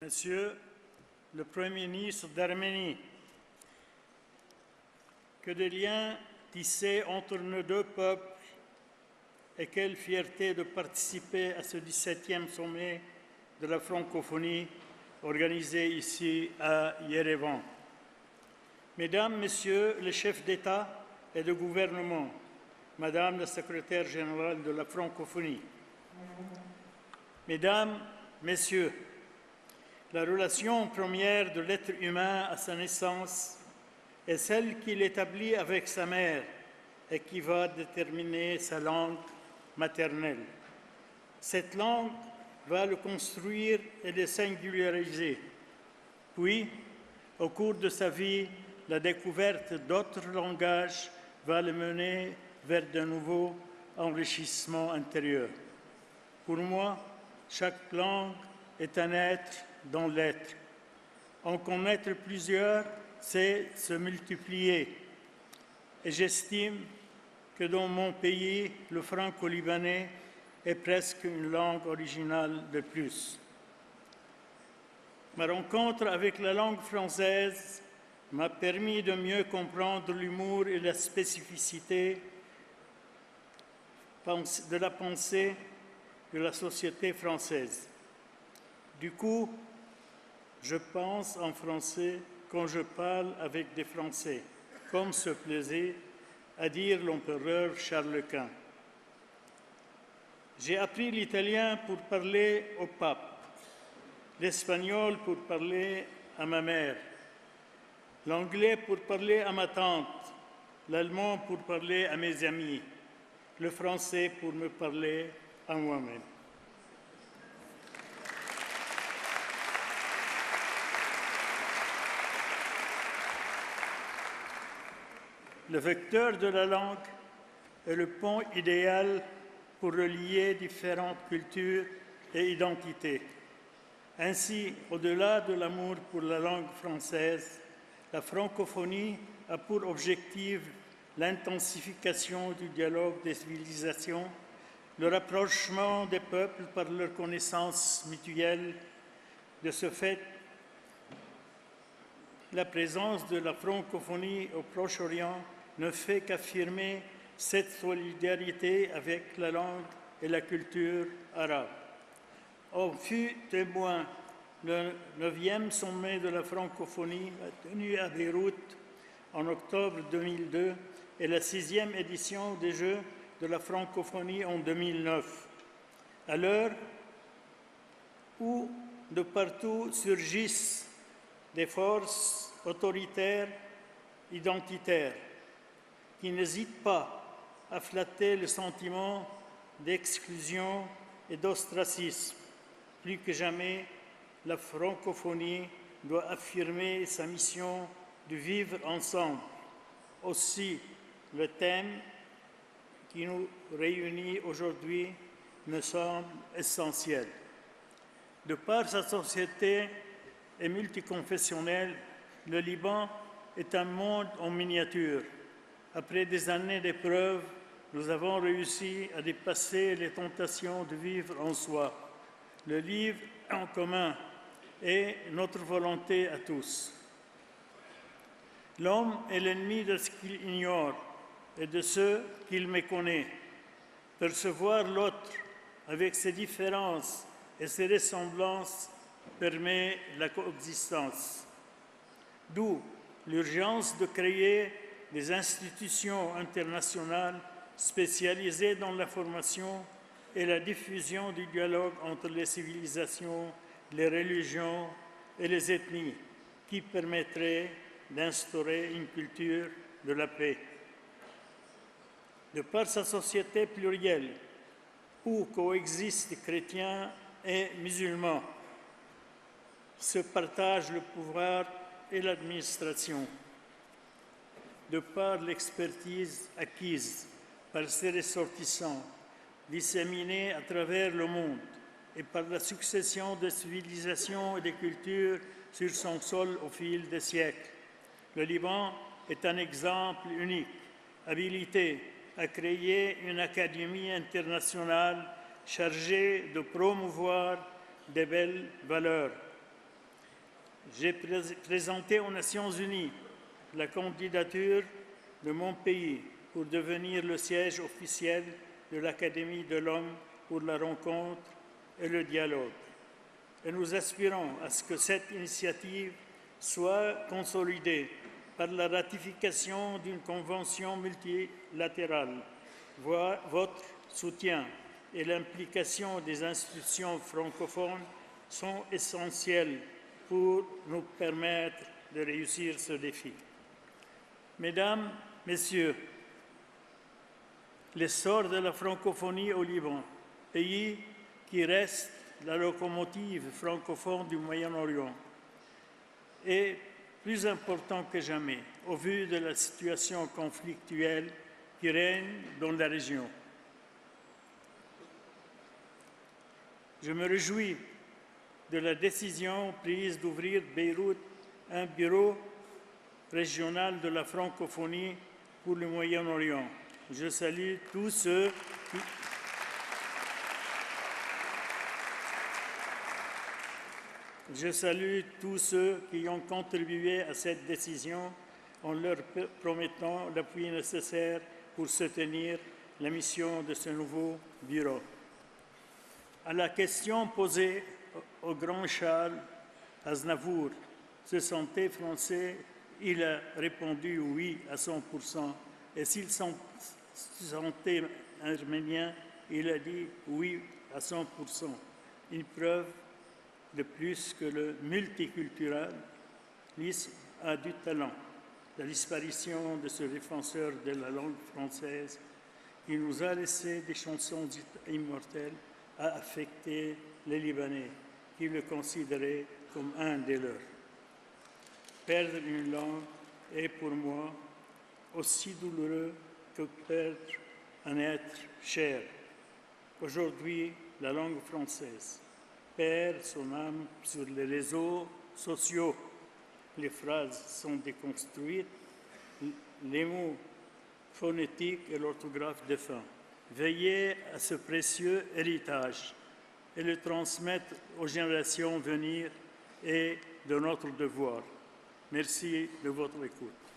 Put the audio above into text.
Monsieur le Premier ministre d'Arménie, que de liens tissés entre nos deux peuples et quelle fierté de participer à ce 17e sommet de la francophonie organisé ici à Yerevan. Mesdames, Messieurs les chefs d'État et de gouvernement, Madame la secrétaire générale de la francophonie, Mesdames, Messieurs, la relation première de l'être humain à sa naissance est celle qu'il établit avec sa mère et qui va déterminer sa langue maternelle. Cette langue va le construire et le singulariser. Puis, au cours de sa vie, la découverte d'autres langages va le mener vers de nouveaux enrichissements intérieurs. Pour moi, chaque langue est un être dans l'être. En connaître plusieurs, c'est se multiplier. Et j'estime que dans mon pays, le franco-libanais est presque une langue originale de plus. Ma rencontre avec la langue française m'a permis de mieux comprendre l'humour et la spécificité de la pensée de la société française. Du coup, je pense en français quand je parle avec des Français, comme se plaisait à dire l'empereur Charles Quint. J'ai appris l'italien pour parler au pape, l'espagnol pour parler à ma mère, l'anglais pour parler à ma tante, l'allemand pour parler à mes amis, le français pour me parler à moi-même. Le vecteur de la langue est le pont idéal pour relier différentes cultures et identités. Ainsi, au-delà de l'amour pour la langue française, la francophonie a pour objectif l'intensification du dialogue des civilisations, le rapprochement des peuples par leur connaissance mutuelle. De ce fait, la présence de la francophonie au Proche-Orient ne fait qu'affirmer cette solidarité avec la langue et la culture arabe. On fut témoin le 9e sommet de la francophonie tenu à Beyrouth en octobre 2002 et la 6e édition des Jeux de la francophonie en 2009. À l'heure où de partout surgissent des forces autoritaires, identitaires, qui n'hésitent pas à flatter le sentiment d'exclusion et d'ostracisme. Plus que jamais, la francophonie doit affirmer sa mission de vivre ensemble. Aussi, le thème qui nous réunit aujourd'hui me semble essentiel. De par sa société et multiconfessionnelle, le Liban est un monde en miniature. Après des années d'épreuves, nous avons réussi à dépasser les tentations de vivre en soi. Le vivre en commun est notre volonté à tous. L'homme est l'ennemi de ce qu'il ignore et de ce qu'il méconnaît. Percevoir l'autre avec ses différences et ses ressemblances permet la coexistence. D'où l'urgence de créer des institutions internationales spécialisées dans la formation et la diffusion du dialogue entre les civilisations, les religions et les ethnies, qui permettraient d'instaurer une culture de la paix. De par sa société plurielle, où coexistent chrétiens et musulmans, se partagent le pouvoir et l'administration. De par l'expertise acquise par ses ressortissants, disséminés à travers le monde, et par la succession de civilisations et de cultures sur son sol au fil des siècles, le Liban est un exemple unique, habilité à créer une académie internationale chargée de promouvoir de belles valeurs. j'ai présenté aux Nations Unies la candidature de mon pays pour devenir le siège officiel de l'Académie de l'Homme pour la rencontre et le dialogue. Et nous aspirons à ce que cette initiative soit consolidée par la ratification d'une convention multilatérale. Votre soutien et l'implication des institutions francophones sont essentiels pour nous permettre de réussir ce défi. Mesdames, Messieurs, l'essor de la francophonie au Liban, pays qui reste la locomotive francophone du Moyen-Orient, est plus important que jamais au vu de la situation conflictuelle qui règne dans la région. Je me réjouis de la décision prise d'ouvrir Beyrouth un bureau régional de la francophonie pour le Moyen-Orient. Je salue tous ceux qui ont contribué à cette décision en leur promettant l'appui nécessaire pour soutenir la mission de ce nouveau bureau. À la question posée au grand Charles Aznavour, se sentait français, il a répondu oui à 100%. Et s'il se sentait arménien, il a dit oui à 100%. Une preuve de plus que le multiculturalisme a du talent. La disparition de ce défenseur de la langue française qui nous a laissé des chansons immortelles a affecté les Libanais qui le considéraient comme un des leurs. Perdre une langue est pour moi aussi douloureux que perdre un être cher. Aujourd'hui, la langue française perd son âme sur les réseaux sociaux. Les phrases sont déconstruites, les mots phonétiques et l'orthographe défunts. Veillez à ce précieux héritage et le transmettre aux générations à venir est de notre devoir. Merci de votre écoute.